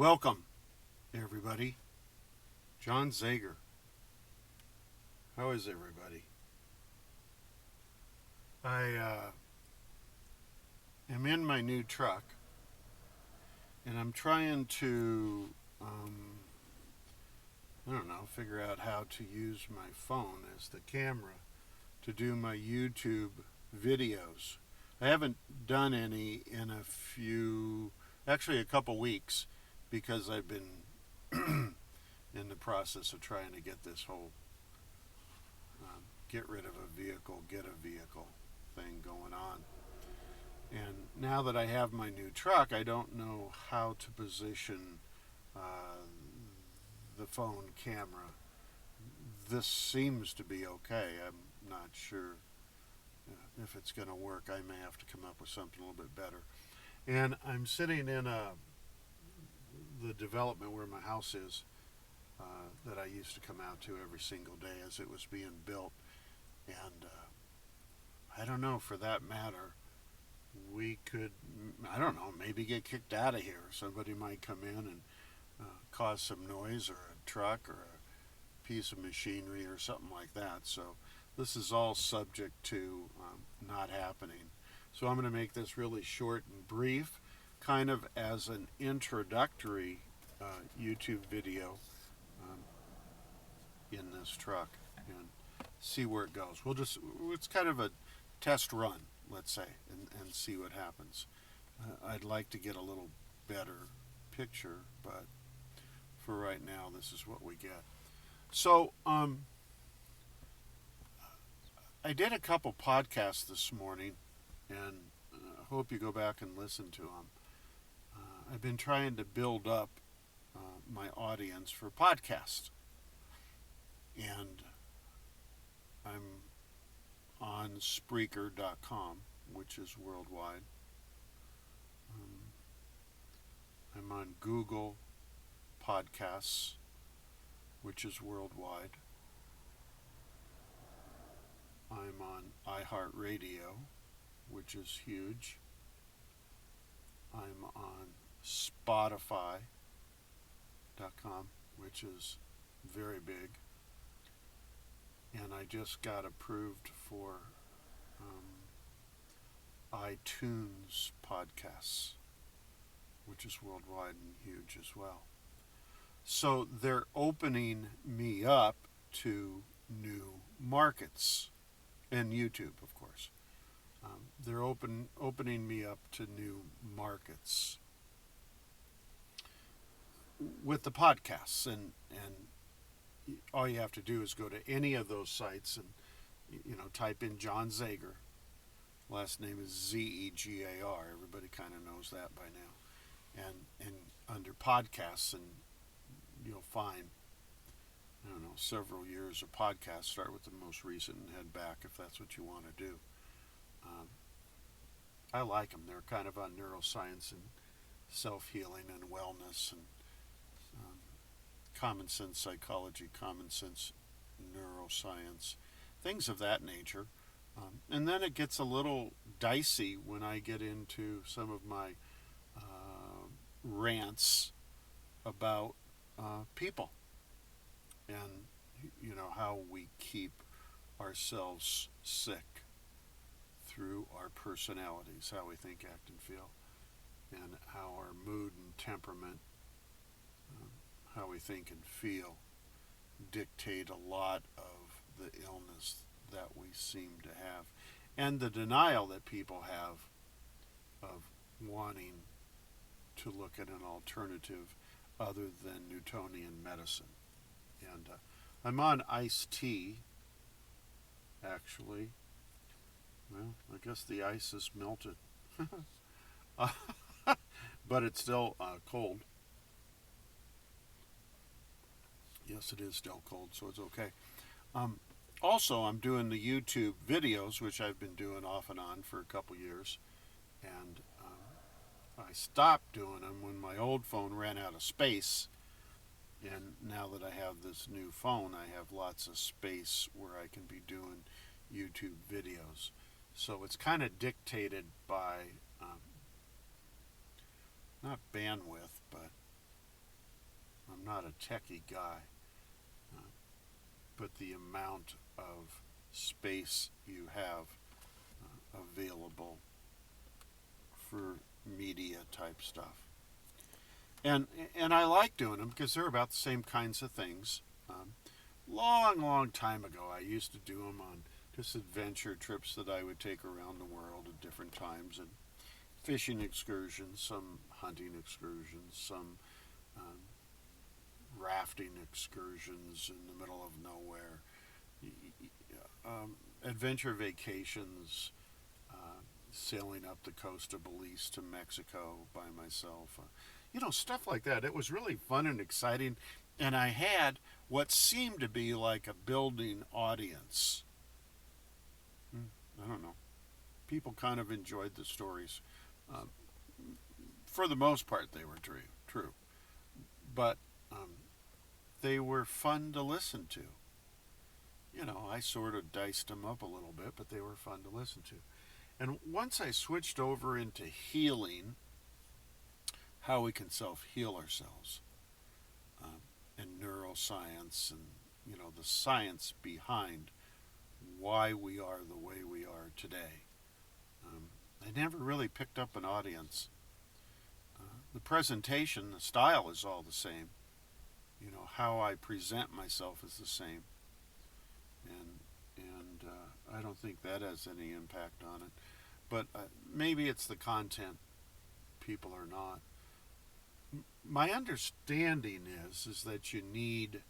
Welcome, everybody. John Zegar. How is everybody? I am in my new truck, and I'm trying to, figure out how to use my phone as the camera to do my YouTube videos. I haven't done any in a couple weeks, because I've been in the process of trying to get this whole get rid of a vehicle, get a vehicle thing going on. And now that I have my new truck, I don't know how to position the phone camera. This seems to be okay. I'm not sure if it's going to work. I may have to come up with something a little bit better. And I'm sitting in the development where my house is, that I used to come out to every single day as it was being built. And I don't know, for that matter, we could, maybe get kicked out of here. Somebody might come in and cause some noise, or a truck, or a piece of machinery, or something like that. So this is all subject to not happening. So I'm going to make this really short and brief, kind of as an introductory YouTube video in this truck, and see where it goes. It's kind of a test run, let's say, and see what happens. I'd like to get a little better picture, but for right now, this is what we get. So, I did a couple podcasts this morning, and I hope you go back and listen to them. I've been trying to build up my audience for podcasts, and I'm on Spreaker.com, which is worldwide. I'm on Google Podcasts, which is worldwide. I'm on iHeartRadio, which is huge. I'm on Spotify.com, which is very big. And I just got approved for iTunes Podcasts, which is worldwide and huge as well. So they're opening me up to new markets, and YouTube, of course. They're opening me up to new markets with the podcasts, and all you have to do is go to any of those sites and type in John Zegar. Last name is Zegar. Everybody kind of knows that by now. And under podcasts, and you'll find several years of podcasts. Start with the most recent and head back if that's what you want to do. I like them. They're kind of on neuroscience and self-healing and wellness and common sense psychology, common sense neuroscience, things of that nature. And then it gets a little dicey when I get into some of my rants about people, and how we keep ourselves sick through our personalities, how we think, act, and feel, and how our mood and temperament, how we think and feel, dictate a lot of the illness that we seem to have, and the denial that people have of wanting to look at an alternative other than Newtonian medicine. And I'm on iced tea, actually. Well, I guess the ice is melted. But it's still cold. Yes, it is still cold, so it's okay. Also, I'm doing the YouTube videos, which I've been doing off and on for a couple years. And I stopped doing them when my old phone ran out of space. And now that I have this new phone, I have lots of space where I can be doing YouTube videos. So it's kind of dictated by, not bandwidth, but I'm not a techie guy, uh, but the amount of space you have available for media type stuff. And and I like doing them because they're about the same kinds of things. Long time ago, I used to do them on just adventure trips that I would take around the world at different times, and fishing excursions, some hunting excursions, some um, rafting excursions in the middle of nowhere, adventure vacations, sailing up the coast of Belize to Mexico by myself. Stuff like that. It was really fun and exciting, and I had what seemed to be like a building audience. I don't know. People kind of enjoyed the stories. Um, for the most part, they were true, but they were fun to listen to. I sort of diced them up a little bit, but they were fun to listen to. And once I switched over into healing, how we can self-heal ourselves, and neuroscience, and the science behind why we are the way we are today, I never really picked up an audience. The presentation, the style is all the same. How I present myself is the same, and I don't think that has any impact on it. But maybe it's the content. People are not. My understanding is that you need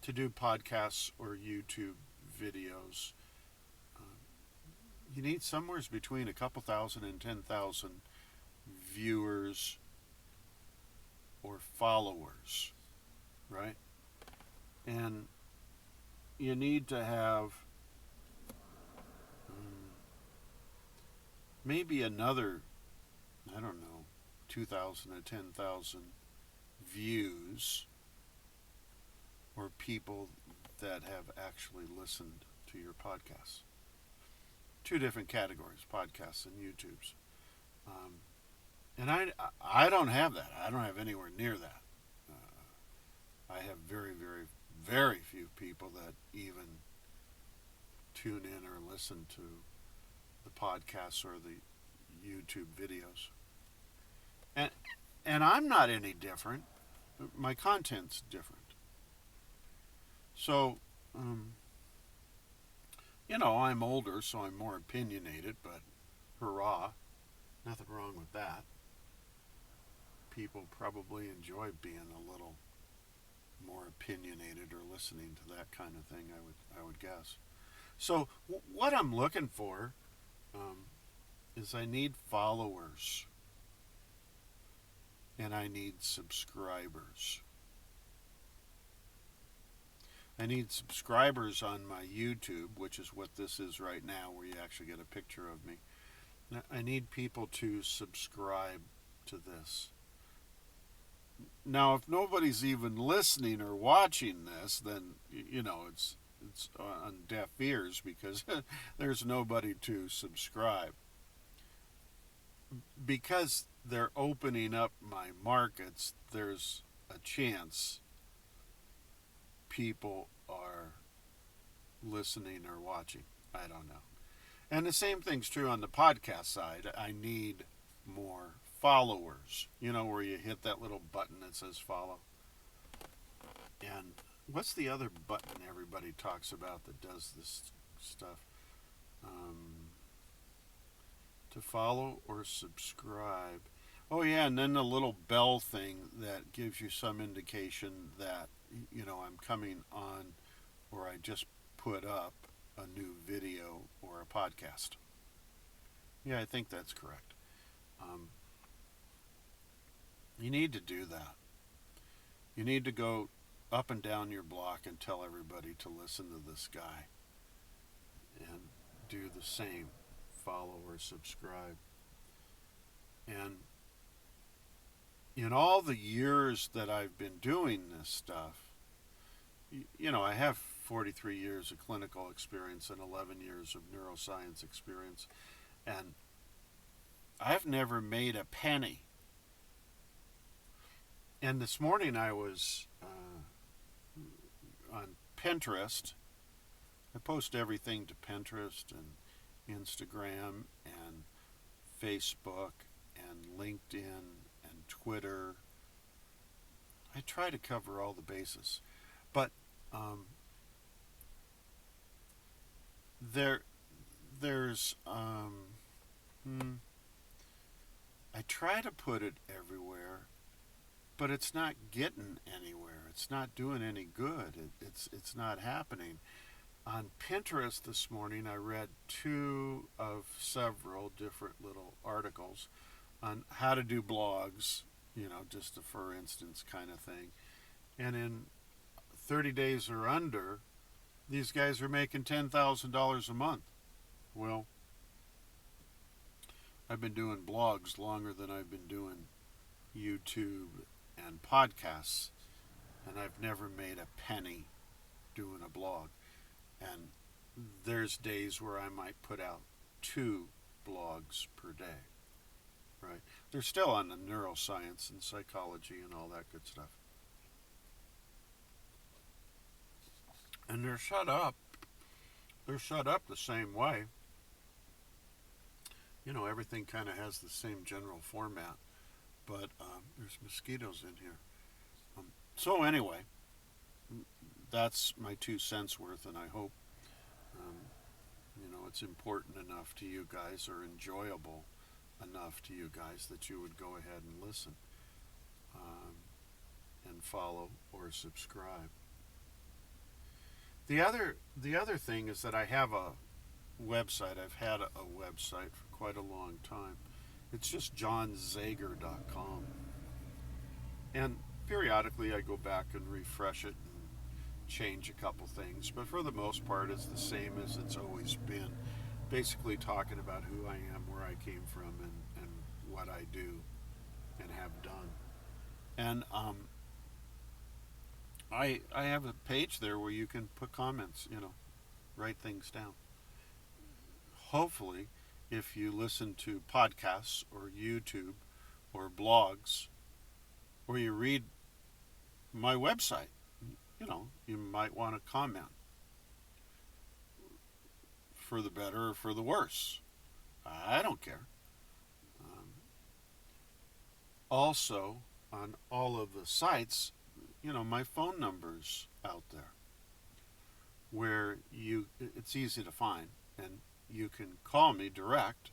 to do podcasts or YouTube videos. You need somewhere between a couple thousand and 10,000 viewers or followers, right? And you need to have maybe another, I don't know, 2,000 or 10,000 views, or people that have actually listened to your podcasts. Two different categories, podcasts and YouTubes. And I don't have that. I don't have anywhere near that. I have very, very, very few people that even tune in or listen to the podcasts or the YouTube videos. And I'm not any different. My content's different. So, I'm older, so I'm more opinionated, but hurrah, nothing wrong with that. People probably enjoy being a little more opinionated or listening to that kind of thing, I would guess. So what I'm looking for is I need followers and I need subscribers. I need subscribers on my YouTube, which is what this is right now, where you actually get a picture of me. I need people to subscribe to this. Now, if nobody's even listening or watching this, then it's on deaf ears because there's nobody to subscribe. Because they're opening up my markets, there's a chance people are listening or watching. I don't know. And the same thing's true on the podcast side. I need more followers. Where you hit that little button that says follow. And what's the other button everybody talks about that does this stuff? To follow or subscribe. Oh yeah, and then the little bell thing that gives you some indication that I'm coming on, or I just put up a new video or a podcast. Yeah, I think that's correct. You need to do that. You need to go up and down your block and tell everybody to listen to this guy and do the same. Follow or subscribe. And in all the years that I've been doing this stuff, I have 43 years of clinical experience and 11 years of neuroscience experience, and I've never made a penny. And this morning I was on Pinterest. I post everything to Pinterest and Instagram and Facebook and LinkedIn and Twitter. I try to cover all the bases, but um, there, there's I try to put it everywhere, but it's not getting anywhere. It's not doing any good. It's not happening. On Pinterest this morning, I read two of several different little articles on how to do blogs, just a for instance kind of thing. And in 30 days or under, these guys are making $10,000 a month. Well, I've been doing blogs longer than I've been doing YouTube and podcasts, and I've never made a penny doing a blog. And there's days where I might put out 2 blogs per day, right? They're still on the neuroscience and psychology and all that good stuff. And they're shut up. They're shut up the same way. Everything kind of has the same general format, but there's mosquitoes in here. So anyway, that's my 2 cents worth, and I hope um, it's important enough to you guys, or enjoyable enough to you guys, that you would go ahead and listen, and follow or subscribe. The other thing is that I have a website. I've had a website for quite a long time. It's just johnzegar.com. And periodically I go back and refresh it and change a couple things, but for the most part it's the same as it's always been. Basically talking about who I am, where I came from, and what I do and have done. And I have a page there where you can put comments, write things down. Hopefully, if you listen to podcasts or YouTube or blogs, or you read my website, you might want to comment, for the better or for the worse. I don't care. Also, on all of the sites, my phone number's out there, where it's easy to find, and you can call me direct,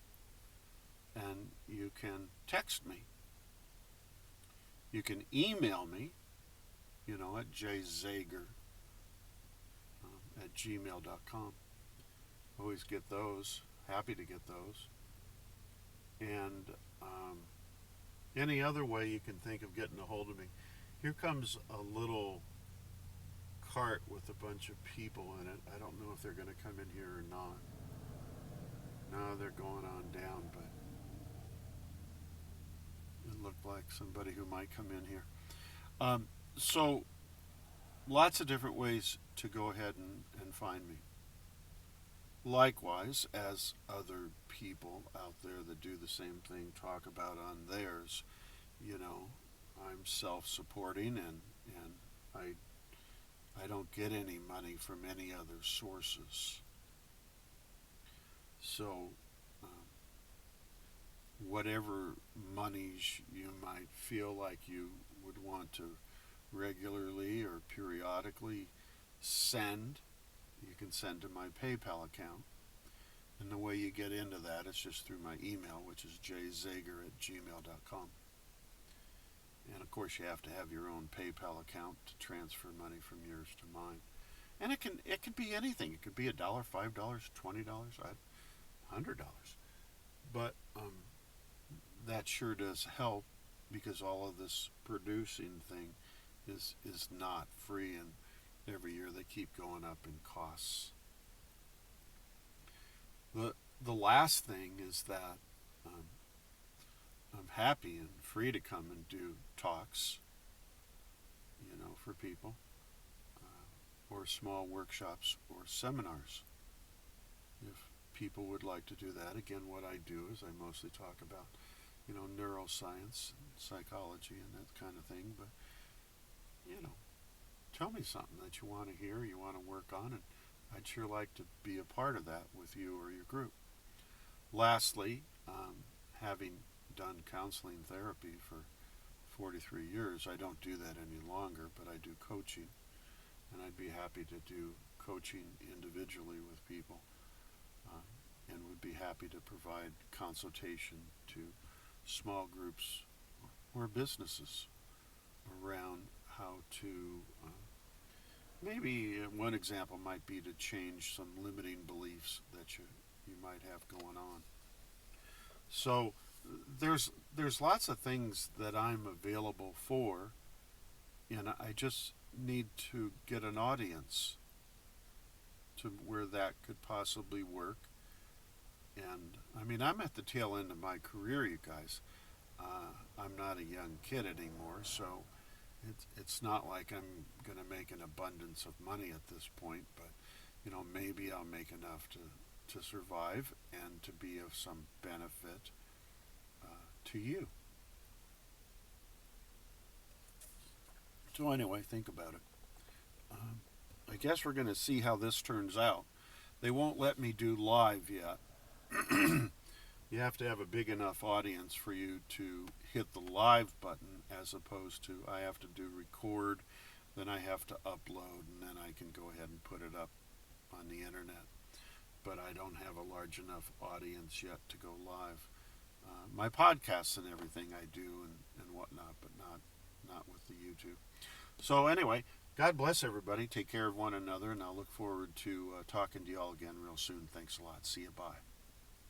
and you can text me. You can email me, at jzager at gmail.com. Always get those. Happy to get those. And any other way you can think of getting a hold of me. Here comes a little cart with a bunch of people in it. I don't know if they're going to come in here or not. No, they're going on down, but it looked like somebody who might come in here. So, lots of different ways to go ahead and find me. Likewise, as other people out there that do the same thing talk about on theirs, I'm self-supporting, and I don't get any money from any other sources. So, whatever monies you might feel like you would want to regularly or periodically send, you can send to my PayPal account. And the way you get into that is just through my email, which is jzager at gmail.com. And of course, you have to have your own PayPal account to transfer money from yours to mine. And it can be anything. It could be $1, $5, $20, $100. But that sure does help, because all of this producing thing is not free, and every year they keep going up in costs. The last thing is that I'm happy and free to come and do talks, for people, or small workshops or seminars. If people would like to do that, again, what I do is I mostly talk about neuroscience, psychology, and that kind of thing. But you know, tell me something that you want to hear, you want to work on, and I'd sure like to be a part of that with you or your group. Lastly, having done counseling therapy for 43 years, I don't do that any longer, but I do coaching, and I'd be happy to do coaching individually with people, and would be happy to provide consultation to small groups or businesses around how to maybe one example might be to change some limiting beliefs that you might have going on. So there's lots of things that I'm available for, and I just need to get an audience to where that could possibly work. And I mean, I'm at the tail end of my career, you guys. I'm not a young kid anymore, so it's not like I'm going to make an abundance of money at this point, but maybe I'll make enough to survive and to be of some benefit to you. So anyway, think about it. I guess we're going to see how this turns out. They won't let me do live yet. You have to have a big enough audience for you to hit the live button, as opposed to I have to do record, then I have to upload, and then I can go ahead and put it up on the internet. But I don't have a large enough audience yet to go live. My podcasts and everything I do and whatnot, but not with the YouTube. So anyway, God bless everybody. Take care of one another, and I'll look forward to talking to you all again real soon. Thanks a lot. See you. Bye.